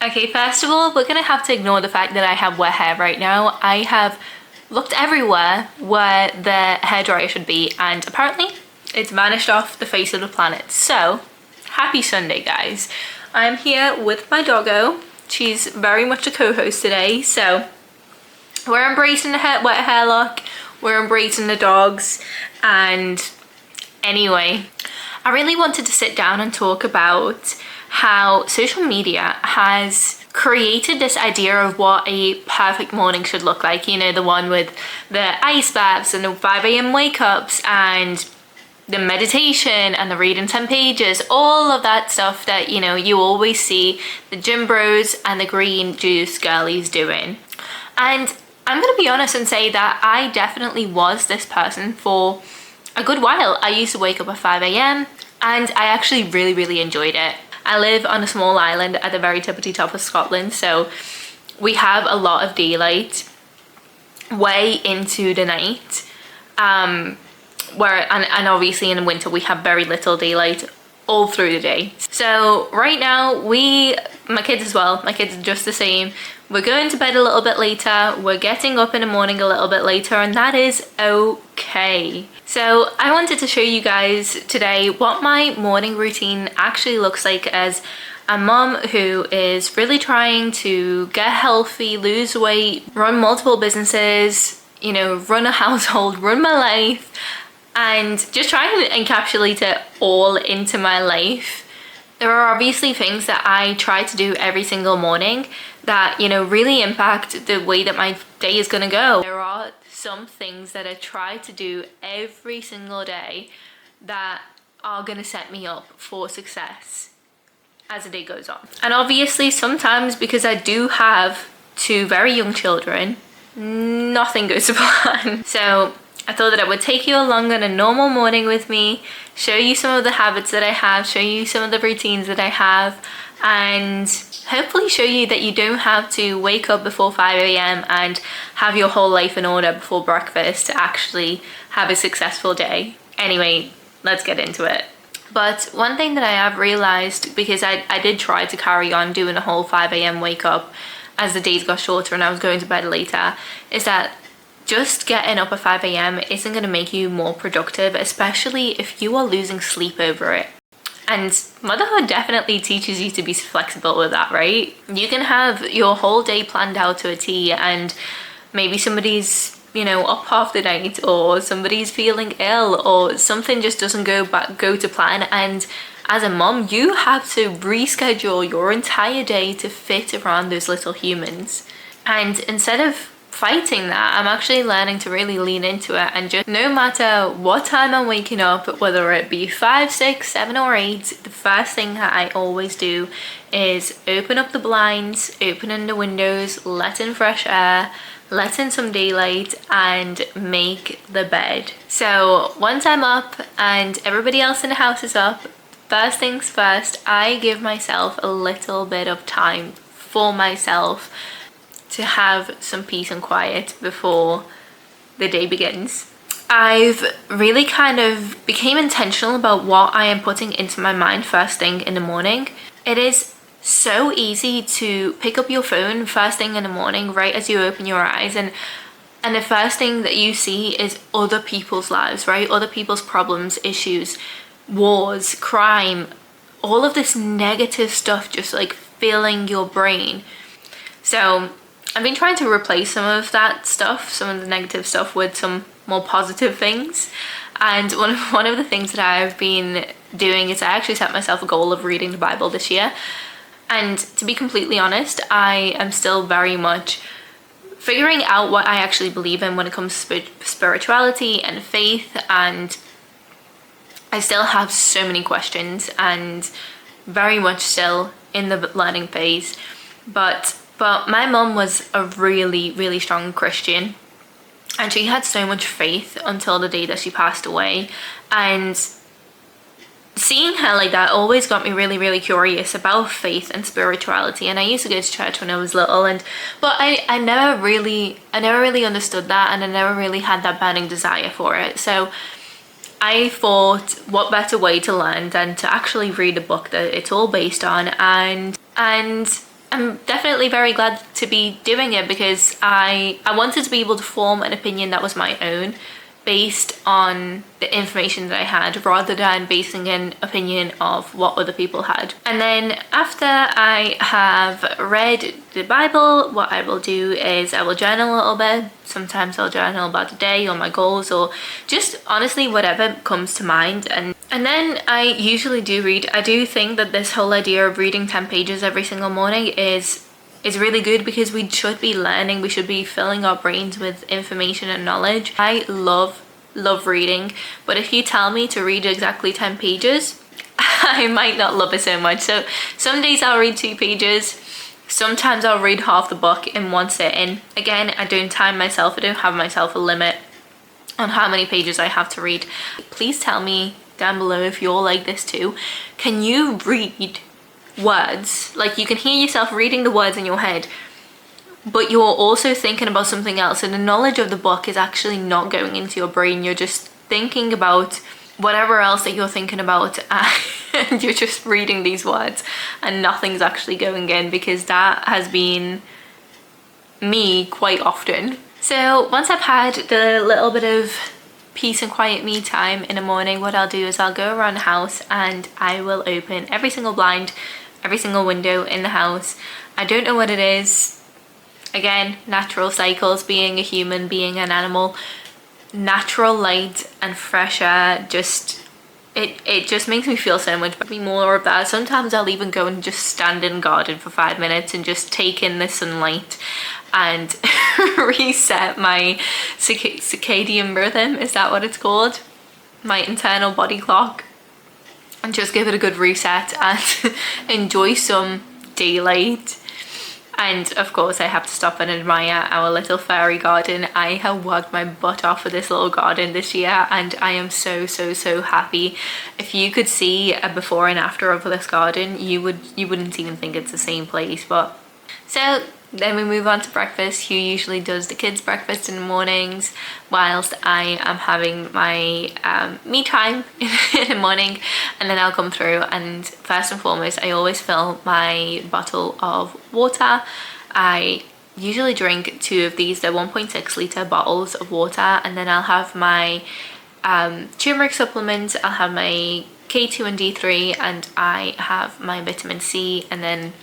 Okay, first of all, we're gonna have to ignore the fact that I have wet hair right now. I have looked everywhere where the hairdryer should be, and apparently it's vanished off the face of the planet. So, happy Sunday, guys. I'm here with my doggo. She's very much a co-host today, so we're embracing the wet hair look, we're embracing the dogs, and anyway, I really wanted to sit down and talk about how social media has created this idea of what a perfect morning should look like. You know, the one with the ice baths and the 5 a.m. wake ups and the meditation and the reading 10 pages, all of that stuff that, you know, you always see the gym bros and the green juice girlies doing. And I'm gonna be honest and say that I definitely was this person for a good while. I used to wake up at 5 a.m. and I actually really enjoyed it. I live on a small island at the very tippity top of Scotland, so we have a lot of daylight way into the night. And obviously in the winter we have very little daylight all through the day. So right now my kids as well, my kids are just the same. We're going to bed a little bit later, we're getting up in the morning a little bit later, and that is okay. So I wanted to show you guys today what my morning routine actually looks like as a mom who is really trying to get healthy, lose weight, run multiple businesses, you know, run a household, run my life, and just trying to encapsulate it all into my life. There are obviously things that I try to do every single morning that, you know, really impact the way that my day is gonna go. There are some things that I try to do every single day that are gonna set me up for success as the day goes on. And obviously sometimes, because I do have 2 very young children, nothing goes to plan. So I thought that I would take you along on a normal morning with me, show you some of the habits that I have, show you some of the routines that I have, and hopefully show you that you don't have to wake up before 5 a.m. and have your whole life in order before breakfast to actually have a successful day. Anyway, let's get into it. But one thing that I have realized, because I did try to carry on doing a whole 5 a.m. wake up as the days got shorter and I was going to bed later, is that just getting up at 5 a.m. isn't going to make you more productive, especially if you are losing sleep over it. And motherhood definitely teaches you to be flexible with that, right? You can have your whole day planned out to a T, and maybe somebody's, you know, up half the night, or somebody's feeling ill, or something just doesn't go to plan, and as a mom you have to reschedule your entire day to fit around those little humans. And instead of fighting that, I'm actually learning to really lean into it, and just no matter what time I'm waking up, whether it be 5, 6, 7 or 8, the first thing that I always do is open up the blinds, open in the windows, let in fresh air, let in some daylight, and make the bed. So once I'm up and everybody else in the house is up, first things first, I give myself a little bit of time for myself to have some peace and quiet before the day begins. I've really kind of became intentional about what I am putting into my mind first thing in the morning. It is so easy to pick up your phone first thing in the morning, right as you open your eyes, and the first thing that you see is other people's lives, right? Other people's problems, issues, wars, crime, all of this negative stuff just like filling your brain. So I've been trying to replace some of that stuff, some of the negative stuff, with some more positive things. And one of the things that I've been doing is I actually set myself a goal of reading the Bible this year. And to be completely honest, I am still very much figuring out what I actually believe in when it comes to spirituality and faith, and I still have so many questions and very much still in the learning phase. But my mom was a really strong Christian, and she had so much faith until the day that she passed away. And seeing her like that always got me really curious about faith and spirituality. And I used to go to church when I was little, but I never really understood that, and I never really had that burning desire for it. So I thought, what better way to learn than to actually read a book that it's all based on, and I'm definitely very glad to be doing it because I wanted to be able to form an opinion that was my own based on the information that I had rather than basing an opinion of what other people had. And then after I have read the Bible, what I will do is I will journal a little bit. Sometimes I'll journal about the day or my goals or just honestly whatever comes to mind. And then I usually do read. I do think that this whole idea of reading 10 pages every single morning is really good because we should be learning, we should be filling our brains with information and knowledge. I love reading, but if you tell me to read exactly 10 pages, I might not love it so much. So some days I'll read 2 pages, sometimes I'll read half the book in one sitting. Again, I don't time myself, I don't have myself a limit on how many pages I have to read. Please tell me down below if you're like this too. Can you read words, like you can hear yourself reading the words in your head, but you're also thinking about something else, and the knowledge of the book is actually not going into your brain. You're just thinking about whatever else that you're thinking about, and you're just reading these words and nothing's actually going in, because that has been me quite often. So once I've had the little bit of peace and quiet me time in the morning, what I'll do is I'll go around the house and I will open every single blind, every single window in the house. I don't know what it is. Again, natural cycles, being a human, being an animal, natural light and fresh air, just it just makes me feel so much better. More of that. Sometimes I'll even go and just stand in the garden for 5 minutes and just take in the sunlight and reset my circadian rhythm, is that what it's called? My internal body clock, and just give it a good reset and enjoy some daylight. And of course I have to stop and admire our little fairy garden. I have worked my butt off for this little garden this year and I am so happy. If you could see a before and after of this garden, you wouldn't even think it's the same place. But so then we move on to breakfast. Hugh usually does the kids' breakfast in the mornings whilst I am having my me time in the morning, and then I'll come through and first and foremost I always fill my bottle of water. I usually drink 2 of these, they're 1.6 litre bottles of water, and then I'll have my turmeric supplements, I'll have my K2 and D3, and I have my vitamin C, and then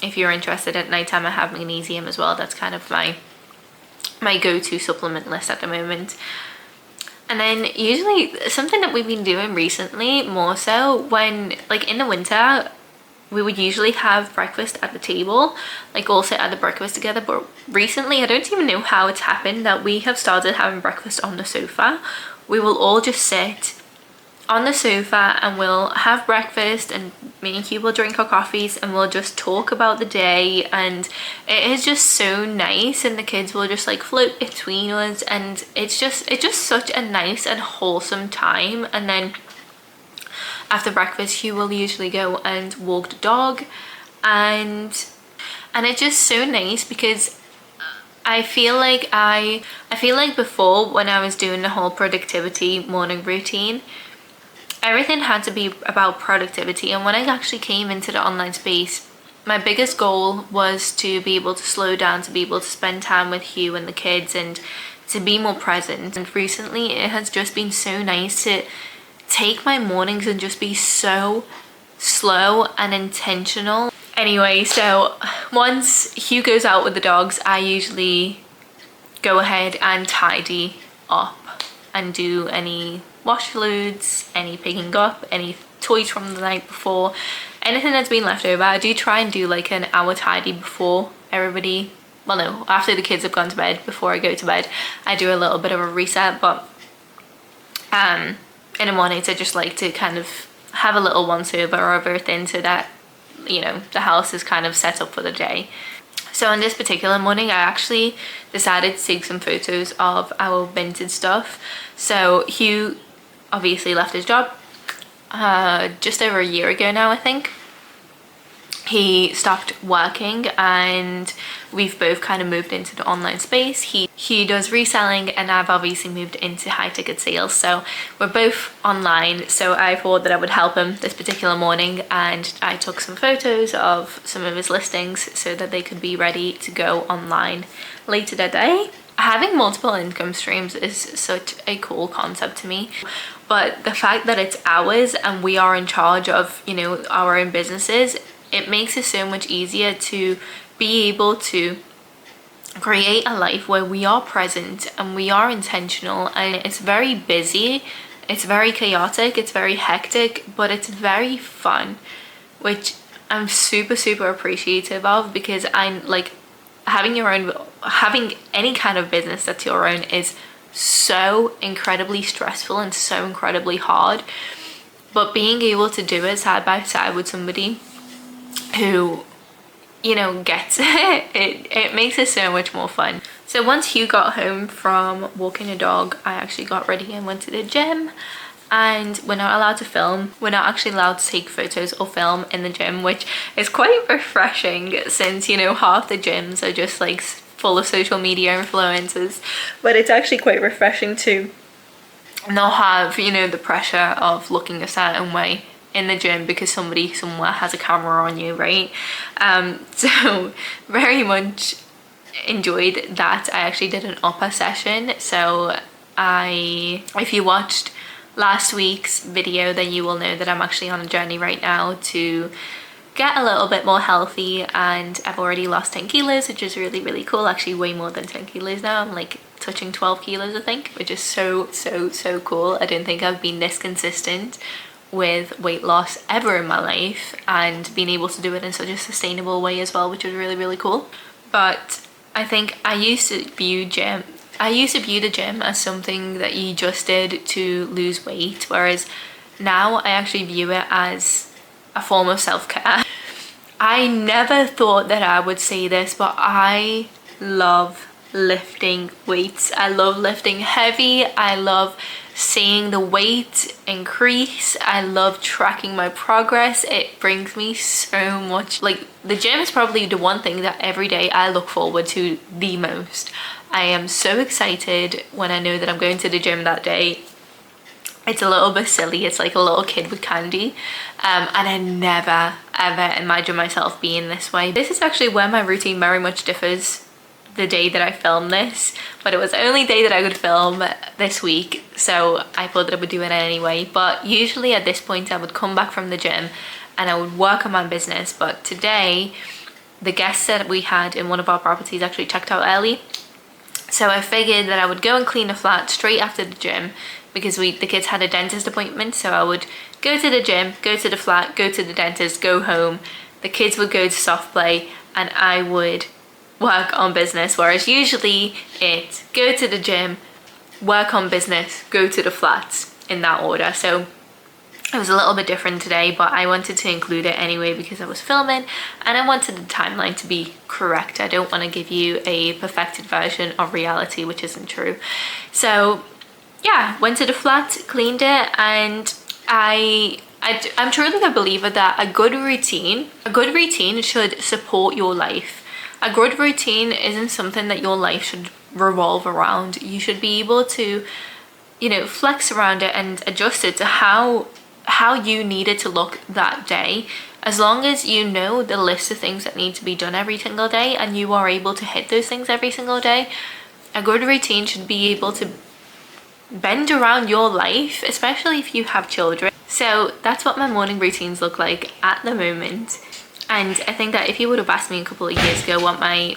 if you're interested at nighttime I have magnesium as well. That's kind of my go-to supplement list at the moment. And then usually something that we've been doing recently more so, when like in the winter we would usually have breakfast at the table, like all sit at the breakfast together, but recently I don't even know how it's happened that we have started having breakfast on the sofa. We will all just sit on the sofa and we'll have breakfast, and me and Hugh will drink our coffees and we'll just talk about the day, and it is just so nice, and the kids will just like float between us, and it's just such a nice and wholesome time. And then after breakfast Hugh will usually go and walk the dog, and it's just so nice because I feel like before, when I was doing the whole productivity morning routine, everything had to be about productivity. And when I actually came into the online space, my biggest goal was to be able to slow down, to be able to spend time with Hugh and the kids, and to be more present. And recently it has just been so nice to take my mornings and just be so slow and intentional. Anyway, so once Hugh goes out with the dogs, I usually go ahead and tidy up and do any wash loads, any picking up, any toys from the night before, anything that's been left over. I do try and do like an hour tidy before everybody, well no, after the kids have gone to bed, before I go to bed I do a little bit of a reset. But in the mornings I just like to kind of have a little once over of everything, so that, you know, the house is kind of set up for the day. So on this particular morning I actually decided to take some photos of our vintage stuff. So Hugh obviously left his job just over a year ago now, I think. he stopped working and we've both kind of moved into the online space. He does reselling and I've obviously moved into high ticket sales, so we're both online. So I thought that I would help him this particular morning, and I took some photos of some of his listings so that they could be ready to go online later that day. Having multiple income streams is such a cool concept to me, but the fact that it's ours and we are in charge of, you know, our own businesses, it makes it so much easier to be able to create a life where we are present and we are intentional. And it's very busy, it's very chaotic, it's very hectic, but it's very fun, which I'm super appreciative of, because I'm like, having any kind of business that's your own is so incredibly stressful and so incredibly hard, but being able to do it side by side with somebody who, you know, gets it, it makes it so much more fun. So once Hugh got home from walking the dog, I actually got ready and went to the gym. And we're not allowed to film, we're not actually allowed to take photos or film in the gym, which is quite refreshing since, you know, half the gyms are just like full of social media influencers. But it's actually quite refreshing to not have, you know, the pressure of looking a certain way in the gym because somebody somewhere has a camera on you, right? So very much enjoyed that. I actually did an upper session, so if you watched last week's video, then you will know that I'm actually on a journey right now to get a little bit more healthy, and I've already lost 10 kilos, which is really cool. Actually way more than 10 kilos now. I'm like touching 12 kilos I think, which is so cool. I don't think I've been this consistent with weight loss ever in my life, and being able to do it in such a sustainable way as well, which is really cool. But I think I used to view the gym as something that you just did to lose weight, whereas now I actually view it as a form of self-care. I never thought that I would say this, but I love lifting weights. I love lifting heavy. I love seeing the weight increase. I love tracking my progress. It brings me so much, like, the gym is probably the one thing that every day I look forward to the most. I am so excited when I know that I'm going to the gym that day. It's a little bit silly, it's like a little kid with candy, and I never ever imagined myself being this way. This is actually where my routine very much differs the day that I filmed this, but it was the only day that I could film this week, so I thought that I would do it anyway. But usually at this point I would come back from the gym and I would work on my business, but today the guests that we had in one of our properties actually checked out early, so I figured that I would go and clean the flat straight after the gym, because the kids had a dentist appointment. So I would go to the gym, go to the flat, go to the dentist, go home, the kids would go to soft play, and I would work on business. Whereas usually it's go to the gym, work on business, go to the flats, in that order. So it was a little bit different today, but I wanted to include it anyway because I was filming and I wanted the timeline to be correct. I don't want to give you a perfected version of reality, which isn't true. So yeah, went to the flat, cleaned it, and I'm truly a believer that a good routine should support your life. A good routine isn't something that your life should revolve around. You should be able to, you know, flex around it and adjust it to how you need it to look that day. As long as you know the list of things that need to be done every single day and you are able to hit those things every single day, a good routine should be able to bend around your life, especially if you have children. So that's what my morning routines look like at the moment. And I think that if you would have asked me a couple of years ago what my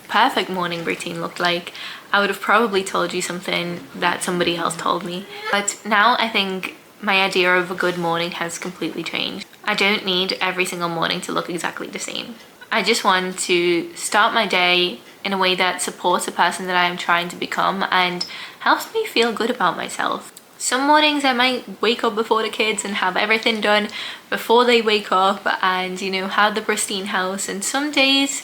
perfect morning routine looked like, I would have probably told you something that somebody else told me. But now I think my idea of a good morning has completely changed. I don't need every single morning to look exactly the same. I just want to start my day in a way that supports the person that I am trying to become and helps me feel good about myself. Some mornings I might wake up before the kids and have everything done before they wake up and, you know, have the pristine house. And some days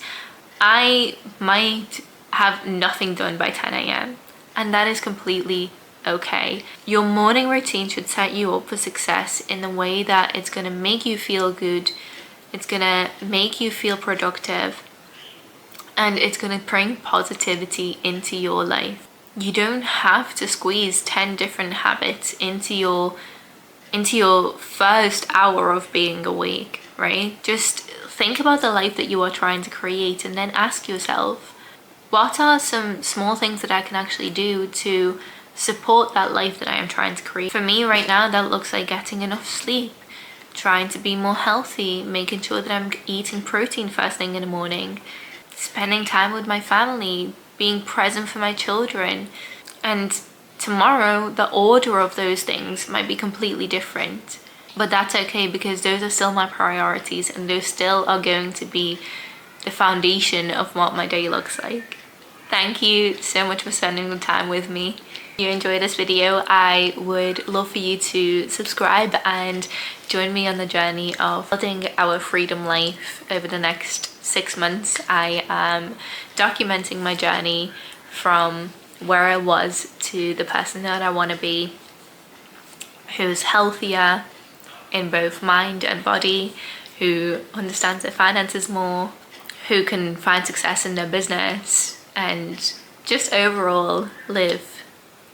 I might have nothing done by 10 a.m. and that is completely okay. Your morning routine should set you up for success in the way that it's going to make you feel good It's gonna make you feel productive, and it's gonna bring positivity into your life. You don't have to squeeze 10 different habits into your first hour of being awake, right? Just think about the life that you are trying to create, and then ask yourself, what are some small things that I can actually do to support that life that I am trying to create? For me right now, that looks like getting enough sleep, trying to be more healthy, making sure that I'm eating protein first thing in the morning, spending time with my family, being present for my children. And tomorrow, the order of those things might be completely different, but that's okay, because those are still my priorities, and those still are going to be the foundation of what my day looks like. Thank you so much for spending the time with me. If you enjoyed this video, I would love for you to subscribe and join me on the journey of building our freedom life over the next 6 months. I am documenting my journey from where I was to the person that I want to be, who's healthier in both mind and body, who understands their finances more, who can find success in their business, and just overall live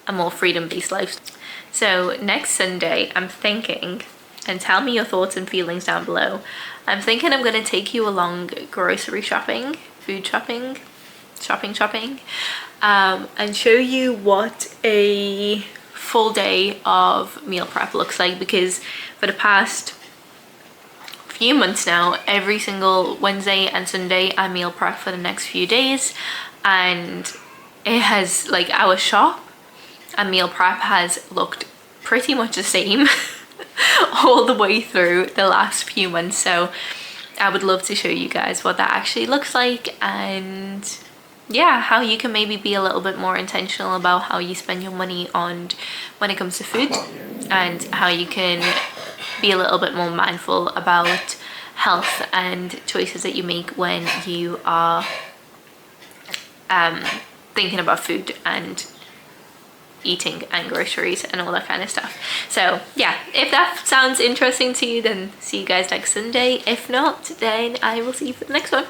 a more freedom-based life. So next Sunday, I'm thinking, and tell me your thoughts and feelings down below, I'm thinking I'm going to take you along grocery shopping, food shopping, shopping, and show you what a full day of meal prep looks like, because for the past few months now, every single Wednesday and Sunday I meal prep for the next few days, and it has, like, our shop and meal prep has looked pretty much the same all the way through the last few months. So I would love to show you guys what that actually looks like, and yeah, how you can maybe be a little bit more intentional about how you spend your money on when it comes to food, and how you can be a little bit more mindful about health and choices that you make when you are thinking about food and eating and groceries and all that kind of stuff. So yeah, if that sounds interesting to you, then see you guys next Sunday. If not, then I will see you for the next one.